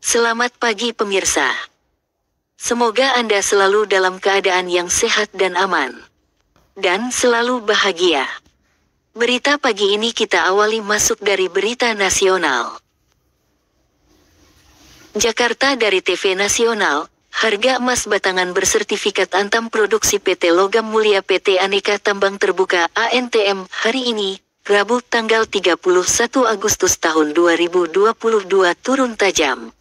Selamat pagi pemirsa. Semoga Anda selalu dalam keadaan yang sehat dan aman. Dan selalu bahagia. Berita pagi ini kita awali masuk dari berita nasional. Jakarta dari TV Nasional, harga emas batangan bersertifikat Antam Produksi PT Logam Mulia PT Aneka Tambang Terbuka ANTM hari ini, Rabu tanggal 31 Agustus tahun 2022 turun tajam.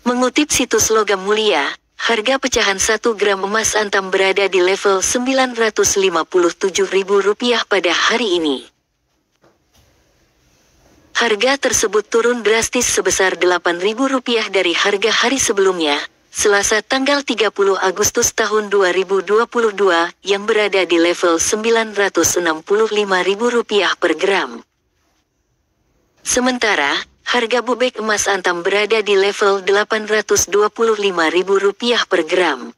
Mengutip situs Logam Mulia, harga pecahan 1 gram emas Antam berada di level Rp957.000 pada hari ini. Harga tersebut turun drastis sebesar Rp8.000 dari harga hari sebelumnya, Selasa tanggal 30 Agustus tahun 2022 yang berada di level Rp965.000 per gram. Sementara, harga bubek emas Antam berada di level Rp825.000 per gram.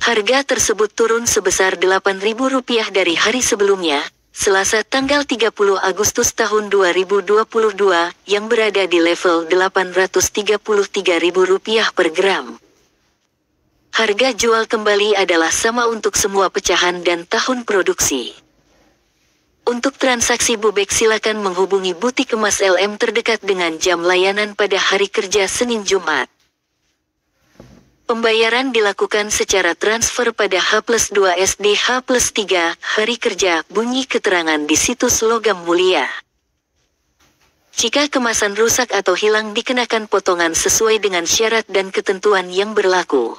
Harga tersebut turun sebesar Rp8.000 dari hari sebelumnya, Selasa tanggal 30 Agustus tahun 2022 yang berada di level Rp833.000 per gram. Harga jual kembali adalah sama untuk semua pecahan dan tahun produksi. Untuk transaksi bubek silakan menghubungi butik emas LM terdekat dengan jam layanan pada hari kerja Senin Jumat. Pembayaran dilakukan secara transfer pada H+2 SD H+3 hari kerja, bunyi keterangan di situs Logam Mulia. Jika kemasan rusak atau hilang dikenakan potongan sesuai dengan syarat dan ketentuan yang berlaku.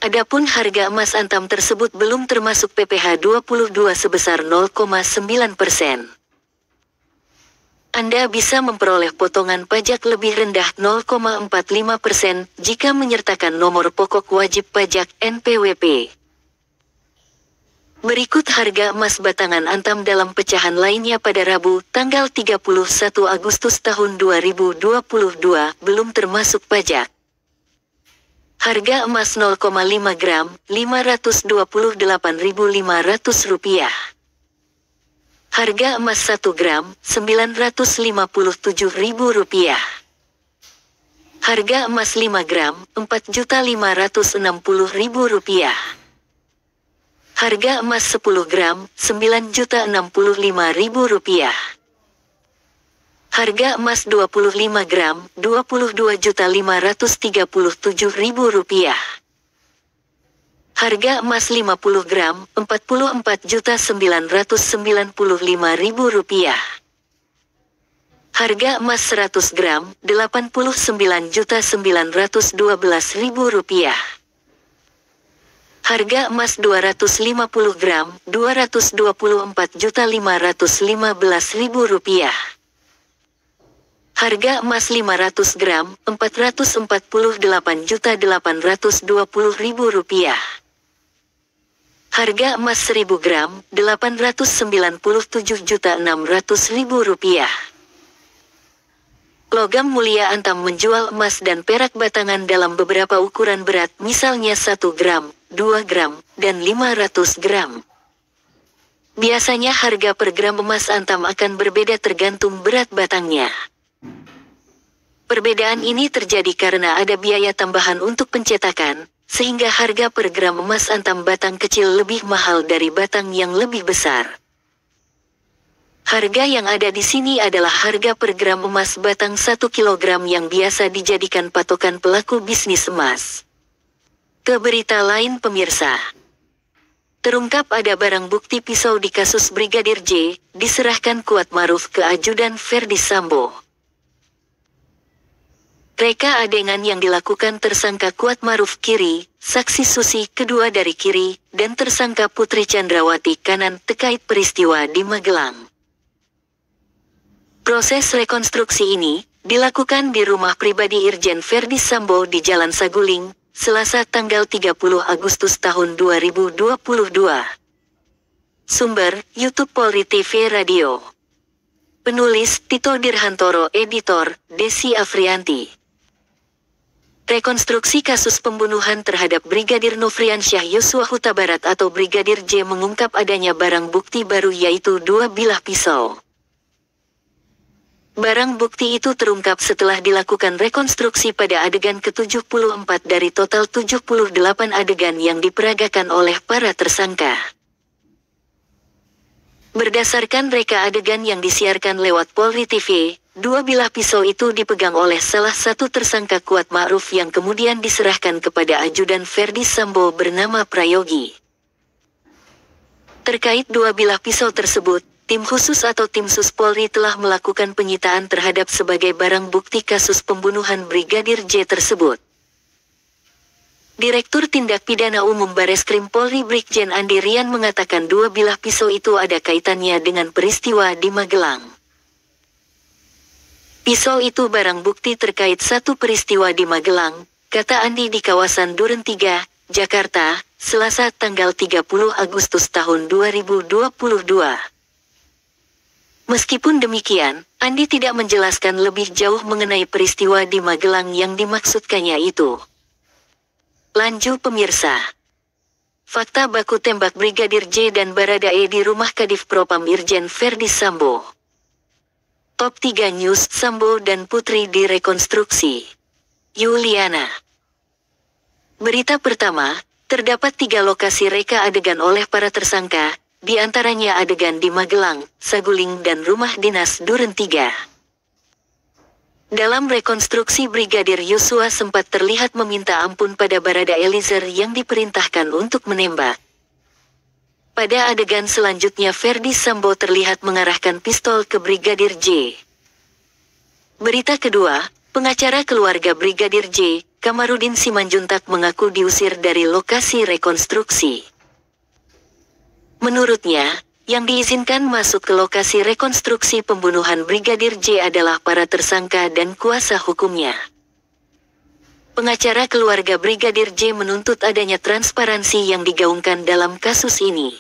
Adapun harga emas Antam tersebut belum termasuk PPh 22 sebesar 0,9%. Anda bisa memperoleh potongan pajak lebih rendah 0,45% jika menyertakan nomor pokok wajib pajak NPWP. Berikut harga emas batangan Antam dalam pecahan lainnya pada Rabu, tanggal 31 Agustus tahun 2022, belum termasuk pajak. Harga emas 0,5 gram, Rp528.500. Harga emas 1 gram, Rp957.000. Harga emas 5 gram, Rp4.560.000. Harga emas 10 gram, Rp9.065.000. Harga emas 25 gram, Rp22.537.000. Harga emas 50 gram, Rp44.995.000. Harga emas 100 gram, Rp89.912.000. Harga emas 250 gram, Rp224.515.000. Harga emas 500 gram, Rp448.820.000. Harga emas 1000 gram, Rp897.600.000. Logam Mulia Antam menjual emas dan perak batangan dalam beberapa ukuran berat, misalnya 1 gram, 2 gram, dan 500 gram. Biasanya harga per gram emas Antam akan berbeda tergantung berat batangnya. Perbedaan ini terjadi karena ada biaya tambahan untuk pencetakan, sehingga harga per gram emas Antam batang kecil lebih mahal dari batang yang lebih besar. Harga yang ada di sini adalah harga per gram emas batang 1 kg yang biasa dijadikan patokan pelaku bisnis emas. Ke berita lain pemirsa. Terungkap ada barang bukti pisau di kasus Brigadir J, diserahkan Kuatmaruf ke ajudan Ferdi Sambo. Reka adegan yang dilakukan tersangka Kuatmaruf kiri, saksi Susi kedua dari kiri, dan tersangka Putri Chandrawati kanan terkait peristiwa di Magelang. Proses rekonstruksi ini dilakukan di rumah pribadi Irjen Ferdi Sambo di Jalan Saguling, Selasa tanggal 30 Agustus tahun 2022. Sumber, YouTube Polri TV Radio. Penulis, Tito Dirhantoro. Editor, Desi Afrianti. Rekonstruksi kasus pembunuhan terhadap Brigadir Nofriansyah Yosua Huta Barat atau Brigadir J mengungkap adanya barang bukti baru yaitu 2 bilah pisau. Barang bukti itu terungkap setelah dilakukan rekonstruksi pada adegan ke-74 dari total 78 adegan yang diperagakan oleh para tersangka. Berdasarkan reka adegan yang disiarkan lewat Polri TV, dua bilah pisau itu dipegang oleh salah satu tersangka Kuat Ma'ruf yang kemudian diserahkan kepada ajudan Ferdi Sambo bernama Prayogi. Terkait dua bilah pisau tersebut, tim khusus atau tim sus Polri telah melakukan penyitaan terhadap sebagai barang bukti kasus pembunuhan Brigadir J tersebut. Direktur Tindak Pidana Umum Bareskrim Polri Brigjen Andi Rian mengatakan dua bilah pisau itu ada kaitannya dengan peristiwa di Magelang. Pisau itu barang bukti terkait satu peristiwa di Magelang, kata Andi di kawasan Duren 3, Jakarta, Selasa tanggal 30 Agustus tahun 2022. Meskipun demikian, Andi tidak menjelaskan lebih jauh mengenai peristiwa di Magelang yang dimaksudkannya itu. Lanjut pemirsa. Fakta baku tembak Brigadir J dan Baradae di rumah Kadif Propam Irjen Ferdi Sambo. Top 3 News Sambo dan Putri direkonstruksi. Yuliana. Berita pertama, terdapat 3 lokasi reka adegan oleh para tersangka, di antaranya adegan di Magelang, Saguling dan rumah dinas Duren 3. Dalam rekonstruksi Brigadir Yosua sempat terlihat meminta ampun pada Barada Eliezer yang diperintahkan untuk menembak. Pada adegan selanjutnya Ferdi Sambo terlihat mengarahkan pistol ke Brigadir J. Berita kedua, pengacara keluarga Brigadir J, Kamarudin Simanjuntak mengaku diusir dari lokasi rekonstruksi. Menurutnya, yang diizinkan masuk ke lokasi rekonstruksi pembunuhan Brigadir J adalah para tersangka dan kuasa hukumnya. Pengacara keluarga Brigadir J menuntut adanya transparansi yang digaungkan dalam kasus ini.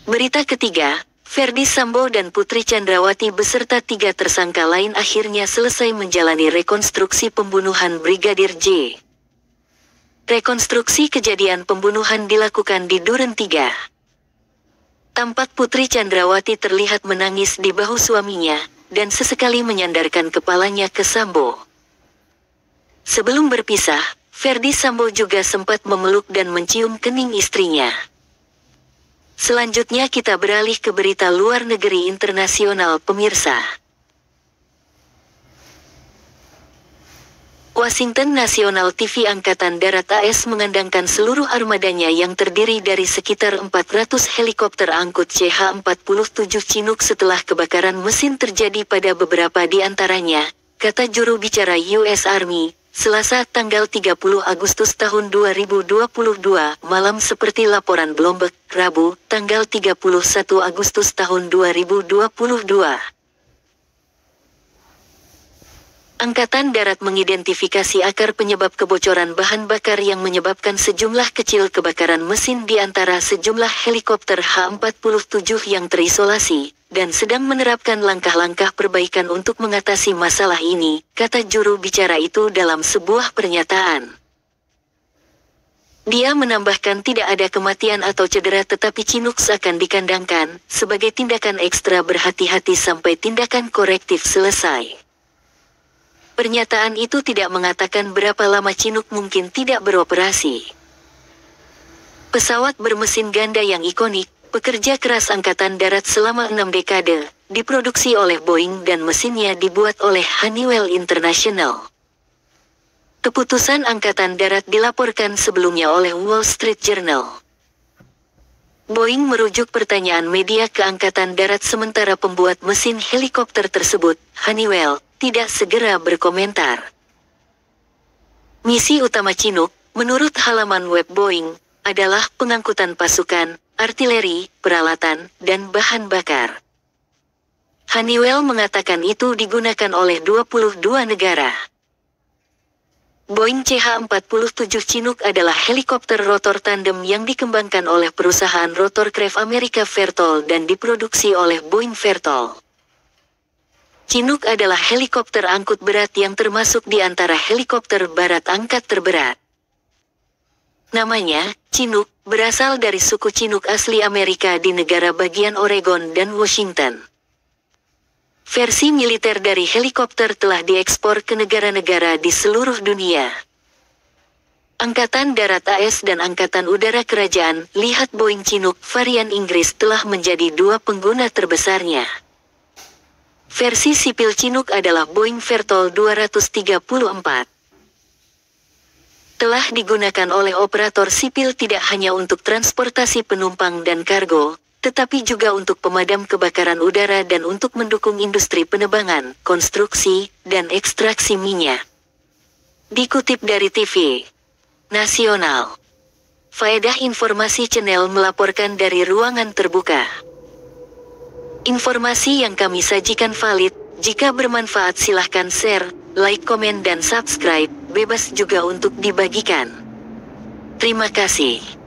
Berita ketiga, Ferdi Sambo dan Putri Chandrawati beserta 3 tersangka lain akhirnya selesai menjalani rekonstruksi pembunuhan Brigadir J. Rekonstruksi kejadian pembunuhan dilakukan di Duren 3. Tampak Putri Chandrawati terlihat menangis di bahu suaminya, dan sesekali menyandarkan kepalanya ke Sambo. Sebelum berpisah, Ferdi Sambo juga sempat memeluk dan mencium kening istrinya. Selanjutnya kita beralih ke berita luar negeri internasional pemirsa. Washington National TV Angkatan Darat AS mengandangkan seluruh armadanya yang terdiri dari sekitar 400 helikopter angkut CH-47 Chinook setelah kebakaran mesin terjadi pada beberapa di antaranya, kata juru bicara US Army, Selasa tanggal 30 Agustus tahun 2022 malam seperti laporan Bloomberg, Rabu, tanggal 31 Agustus tahun 2022. Angkatan Darat mengidentifikasi akar penyebab kebocoran bahan bakar yang menyebabkan sejumlah kecil kebakaran mesin di antara sejumlah helikopter H-47 yang terisolasi, dan sedang menerapkan langkah-langkah perbaikan untuk mengatasi masalah ini, kata juru bicara itu dalam sebuah pernyataan. Dia menambahkan tidak ada kematian atau cedera tetapi Chinook akan dikandangkan, sebagai tindakan ekstra berhati-hati sampai tindakan korektif selesai. Pernyataan itu tidak mengatakan berapa lama Chinook mungkin tidak beroperasi. Pesawat bermesin ganda yang ikonik, pekerja keras Angkatan Darat selama 6 dekade, diproduksi oleh Boeing dan mesinnya dibuat oleh Honeywell International. Keputusan Angkatan Darat dilaporkan sebelumnya oleh Wall Street Journal. Boeing merujuk pertanyaan media ke Angkatan Darat sementara pembuat mesin helikopter tersebut, Honeywell, tidak segera berkomentar. Misi utama Chinook, menurut halaman web Boeing, adalah pengangkutan pasukan, artileri, peralatan, dan bahan bakar. Honeywell mengatakan itu digunakan oleh 22 negara. Boeing CH-47 Chinook adalah helikopter rotor tandem yang dikembangkan oleh perusahaan Rotorcraft Amerika Vertol dan diproduksi oleh Boeing Vertol. Chinook adalah helikopter angkut berat yang termasuk di antara helikopter barat angkat terberat. Namanya, Chinook, berasal dari suku Chinook asli Amerika di negara bagian Oregon dan Washington. Versi militer dari helikopter telah diekspor ke negara-negara di seluruh dunia. Angkatan Darat AS dan Angkatan Udara Kerajaan, lihat Boeing Chinook varian Inggris telah menjadi dua pengguna terbesarnya. Versi sipil Chinook adalah Boeing Vertol 234. Telah digunakan oleh operator sipil tidak hanya untuk transportasi penumpang dan kargo, tetapi juga untuk pemadam kebakaran udara dan untuk mendukung industri penerbangan, konstruksi, dan ekstraksi minyak. Dikutip dari TV Nasional, Faedah Informasi Channel melaporkan dari ruangan terbuka. Informasi yang kami sajikan valid, jika bermanfaat silahkan share, like, komen dan subscribe, bebas juga untuk dibagikan. Terima kasih.